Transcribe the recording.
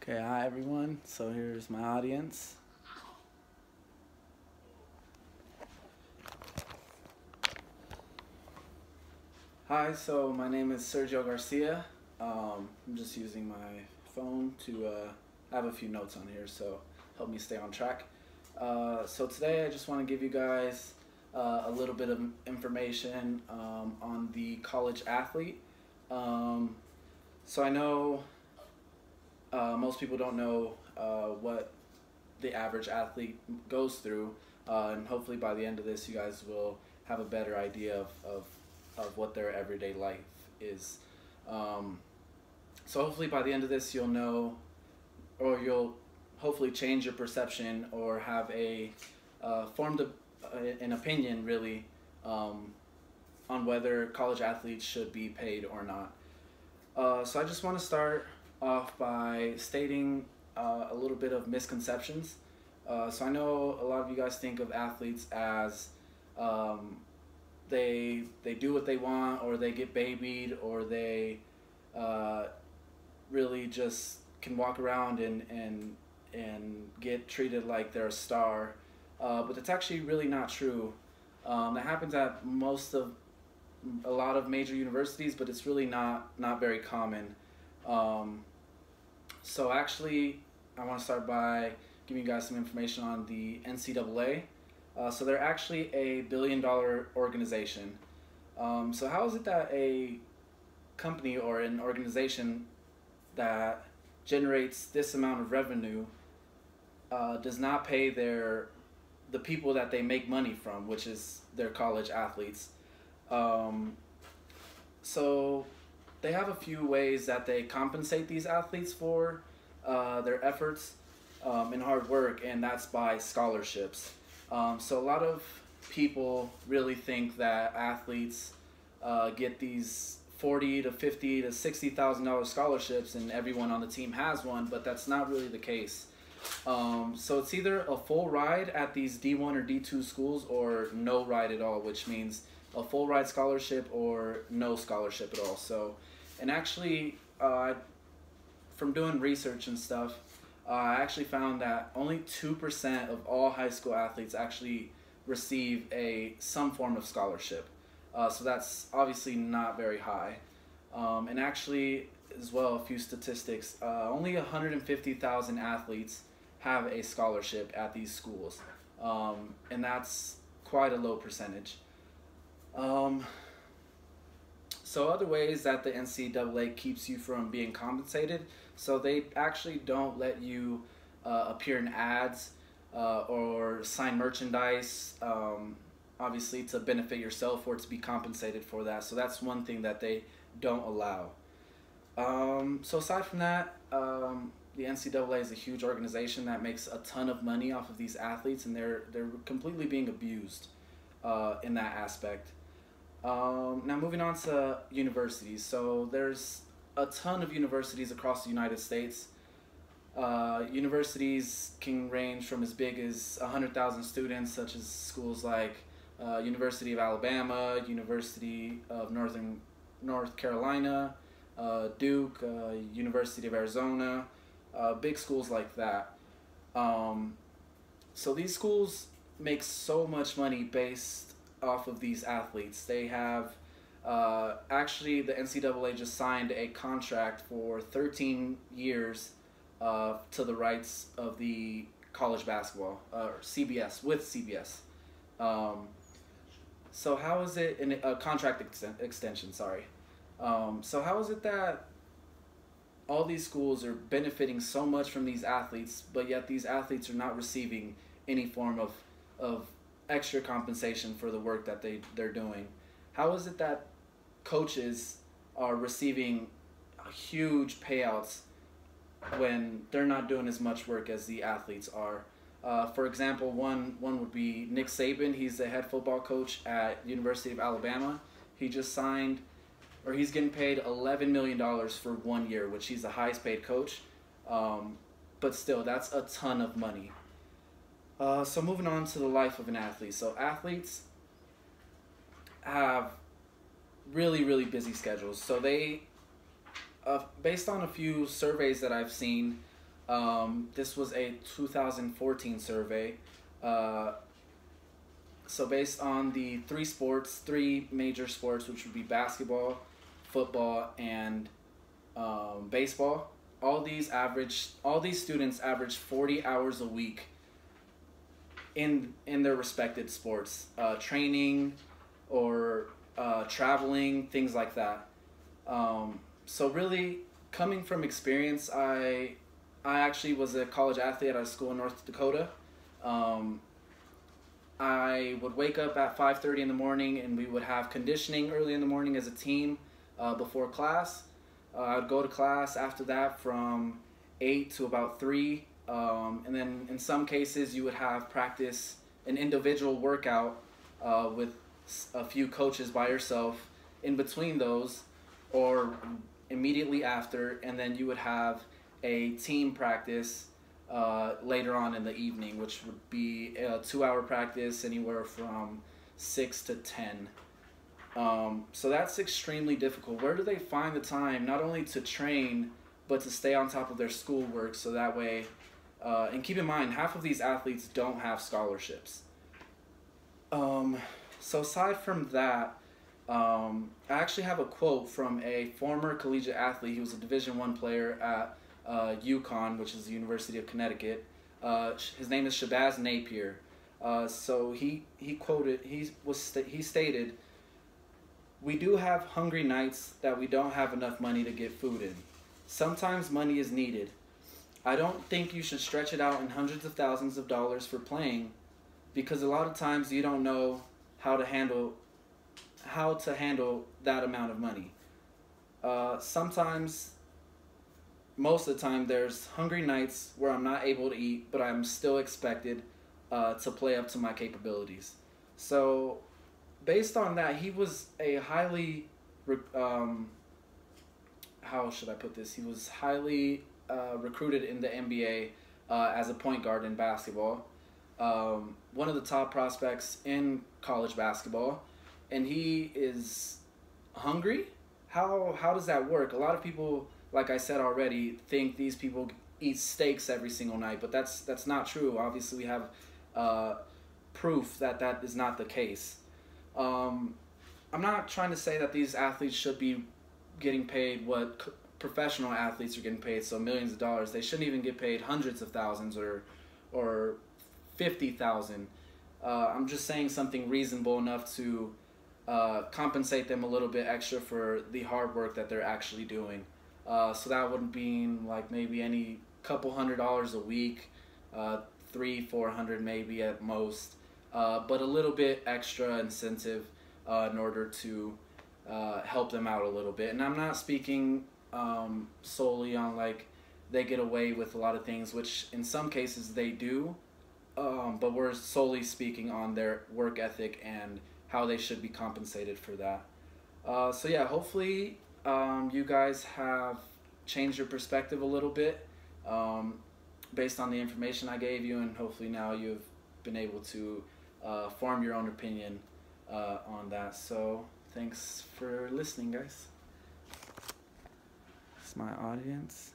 Okay, hi everyone. So here's my audience. Hi, so my name is Sergio Garcia. I'm just using my phone to have a few notes on here, so help me stay on track. So today I just want to give you guys a little bit of information on the college athlete. So I know most people don't know what the average athlete goes through, and hopefully by the end of this you guys will have a better idea of what their everyday life is. So hopefully by the end of this you'll know, or you'll hopefully change your perception or have a formed an opinion really on whether college athletes should be paid or not. So I just want to start off by stating a little bit of misconceptions. So I know a lot of you guys think of athletes as they do what they want, or they get babied, or they really just can walk around and get treated like they're a star. But that's actually really not true. That happens at a lot of major universities, but it's really not very common. So actually, I want to start by giving you guys some information on the NCAA. So they're actually a billion-dollar organization. So how is it that a company or an organization that generates this amount of revenue does not pay the people that they make money from, which is their college athletes? So they have a few ways that they compensate these athletes for their efforts and hard work, and that's by scholarships. So a lot of people really think that athletes get these $40,000 to $50,000 to $60,000 scholarships, and everyone on the team has one, but that's not really the case. So it's either a full ride at these D1 or D2 schools, or no ride at all, which means a full ride scholarship or no scholarship at all. So, and actually, from doing research and stuff, I actually found that only 2% of all high school athletes actually receive some form of scholarship. So that's obviously not very high. And actually, as well, a few statistics, only 150,000 athletes have a scholarship at these schools. And that's quite a low percentage. So other ways that the NCAA keeps you from being compensated, so they actually don't let you appear in ads or sign merchandise, obviously to benefit yourself or to be compensated for that. So that's one thing that they don't allow. So aside from that, the NCAA is a huge organization that makes a ton of money off of these athletes, and they're completely being abused in that aspect. Now moving on to universities. So there's a ton of universities across the United States. Universities can range from as big as 100,000 students, such as schools like University of Alabama, University of North Carolina, Duke, University of Arizona, big schools like that. So these schools make so much money based off of these athletes. They have actually, the NCAA just signed a contract for 13 years to the rights of the college basketball, CBS, with CBS. So how is it in a contract extension? Sorry. So how is it that all these schools are benefiting so much from these athletes, but yet these athletes are not receiving any form of extra compensation for the work that they're doing? How is it that coaches are receiving huge payouts when they're not doing as much work as the athletes are? For example, one would be Nick Saban. He's the head football coach at University of Alabama. He just signed, or he's getting paid $11 million for 1 year, which he's the highest paid coach. But still, that's a ton of money. So moving on to the life of an athlete. So athletes have really busy schedules. So they, based on a few surveys that I've seen, This was a 2014 survey. Uh, so based on the three major sports, which would be basketball, football, and baseball, all these students average 40 hours a week in their respected sports, training or traveling, things like that. So really, coming from experience, I actually was a college athlete at a school in North Dakota. I would wake up at 5:30 in the morning, and we would have conditioning early in the morning as a team before class. I would go to class after that from 8 to about 3. And then in some cases you would have practice, an individual workout with a few coaches by yourself in between those, or immediately after, and then you would have a team practice later on in the evening, which would be a 2-hour practice, anywhere from 6 to 10. So that's extremely difficult. Where do they find the time not only to train, but to stay on top of their schoolwork, so that way, and keep in mind, half of these athletes don't have scholarships. So aside from that, I actually have a quote from a former collegiate athlete. He was a Division I player at UConn, which is the University of Connecticut. His name is Shabazz Napier. So he stated, "We do have hungry nights that we don't have enough money to get food in. Sometimes money is needed. I don't think you should stretch it out in hundreds of thousands of dollars for playing, because a lot of times you don't know how to handle that amount of money. Most of the time, there's hungry nights where I'm not able to eat, but I'm still expected to play up to my capabilities." So based on that, he was a highly, how should I put this? He was highly recruited in the NBA as a point guard in basketball. One of the top prospects in college basketball, and he is hungry? How does that work? A lot of people, like I said already, think these people eat steaks every single night, but that's not true. Obviously, we have proof that that is not the case. I'm not trying to say that these athletes should be getting paid what professional athletes are getting paid, so millions of dollars. They shouldn't even get paid hundreds of thousands or 50,000. I'm just saying something reasonable enough to compensate them a little bit extra for the hard work that they're actually doing. So that would mean like maybe any couple $100s a week, 300-400 maybe at most, but a little bit extra incentive in order to help them out a little bit. And I'm not speaking solely on like they get away with a lot of things, which in some cases they do, but we're solely speaking on their work ethic and how they should be compensated for that. So yeah, hopefully you guys have changed your perspective a little bit based on the information I gave you, and hopefully now you've been able to form your own opinion on that. So thanks for listening, guys. This is my audience.